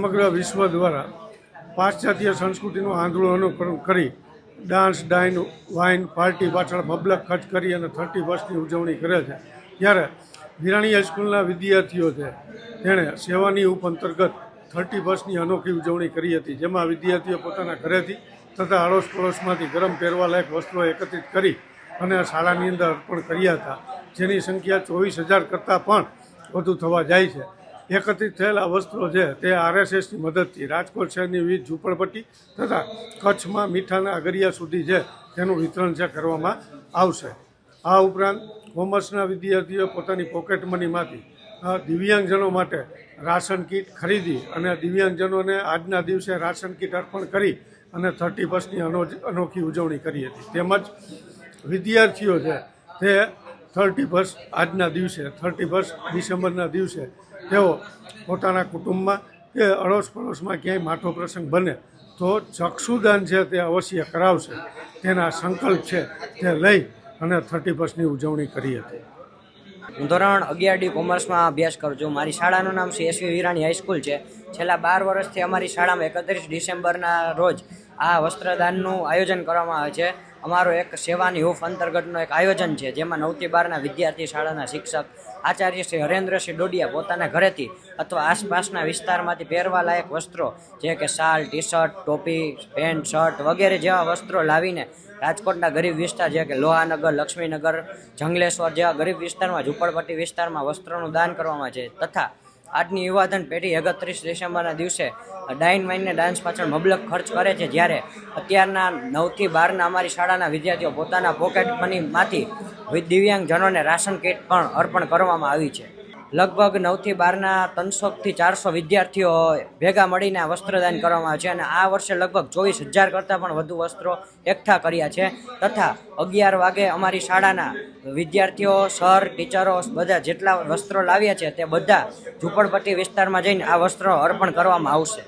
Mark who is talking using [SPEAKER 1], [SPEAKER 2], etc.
[SPEAKER 1] સમગ્ર વિશ્વ દ્વારા પાશ્ચાત્ય સંસ્કૃતિનું આંધળું અનુકરણ કરી ડાન્સ, ડાઇન, વાઇન, પાર્ટી પાછળ મબલક ખર્ચ કરી અને 31ની ઉજવણી કરે છે, ત્યારે વિરાણી હાઈસ્કૂલના વિદ્યાર્થીઓ છે તેણે સેવાની ઉપ અંતર્ગત 31ની અનોખી ઉજવણી કરી હતી, જેમાં વિદ્યાર્થીઓ પોતાના ઘરેથી તથા આડોશ પડોશમાંથી ગરમ પહેરવાલાયક વસ્ત્રો એકત્રિત કરી અને શાળાની અંદર અર્પણ કર્યા હતા, જેની સંખ્યા 24,000 કરતાં પણ વધુ થવા જાય છે. એકત્રિત થયેલા વસ્ત્રો છે તે RSSની મદદથી રાજકોટ શહેરની વિવિધ ઝૂંપડપટ્ટી તથા કચ્છમાં મીઠાના અગરિયા સુધી છે તેનું વિતરણ છે કરવામાં આવશે. આ ઉપરાંત કોમર્સના વિદ્યાર્થીઓ પોતાની પોકેટ મનીમાંથી દિવ્યાંગજનો માટે રાશન કીટ ખરીદી અને દિવ્યાંગજનોને આજના દિવસે રાશન કીટ અર્પણ કરી અને 31ની અનોખી ઉજવણી કરી હતી. તેમજ વિદ્યાર્થીઓ છે તે 31 આજના દિવસે 31 ડિસેમ્બરના દિવસે તેઓ પોતાના કુટુંબમાં કે અડોશ પડોશમાં ક્યાંય માઠો પ્રસંગ બને તો ચક્ષુદાન છે તે અવશ્ય કરાવશે, તેના સંકલ્પ છે તે લઈ અને 31ની ઉજવણી કરી હતી.
[SPEAKER 2] હું ધોરણ 11D કોમર્સમાં અભ્યાસ કરું છું. મારી શાળાનું નામ CSV વિરાણી હાઈસ્કૂલ છે. છેલ્લા 12 વર્ષથી અમારી શાળામાં 31 ડિસેમ્બરના રોજ આ વસ્ત્રદાનનું આયોજન કરવામાં આવે છે. અમારો એક સેવાની હૂફ અંતર્ગતનું એક આયોજન છે, જેમાં 9 થી 12ના વિદ્યાર્થી, શાળાના શિક્ષક, આચાર્ય શ્રી હરેન્દ્રસિંહ ડોડિયા પોતાના ઘરેથી અથવા આસપાસના વિસ્તારમાંથી પહેરવા લાયક વસ્ત્રો જે કે શાલ, ટી-શર્ટ, ટોપી, પેન્ટ, શર્ટ વગેરે જેવા વસ્ત્રો લાવીને રાજકોટના ગરીબ વિસ્તાર જે કે લોહાનગર, લક્ષ્મીનગર, જંગલેશ્વર જેવા ગરીબ વિસ્તારમાં, ઝૂંપડપટ્ટી વિસ્તારમાં વસ્ત્રોનું દાન કરવામાં છે. તથા આજની યુવાધન પેઢી 31 ડિસેમ્બરના દિવસે ડાઇન, વાઇનને ડાન્સ પાછળ મબલક ખર્ચ કરે છે, જ્યારે અત્યારના 9 થી 12ના અમારી શાળાના વિદ્યાર્થીઓ પોતાના પોકેટ મનીમાંથી દિવ્યાંગજનોને રાશન કીટ પણ અર્પણ કરવામાં આવી છે. લગભગ 9 થી 12ના 300 થી 400 વિદ્યાર્થીઓ ભેગા મળીને આ વસ્ત્રદાન કરવામાં આવે છે અને આ વર્ષે લગભગ 24,000 કરતાં પણ વધુ વસ્ત્રો એકઠા કર્યા છે. તથા 11 વાગે અમારી શાળાના વિદ્યાર્થીઓ, સર, ટીચરો બધા જેટલા વસ્ત્રો લાવ્યા છે તે બધા ઝૂંપડપટ્ટી વિસ્તારમાં જઈને આ વસ્ત્રો અર્પણ કરવામાં આવશે.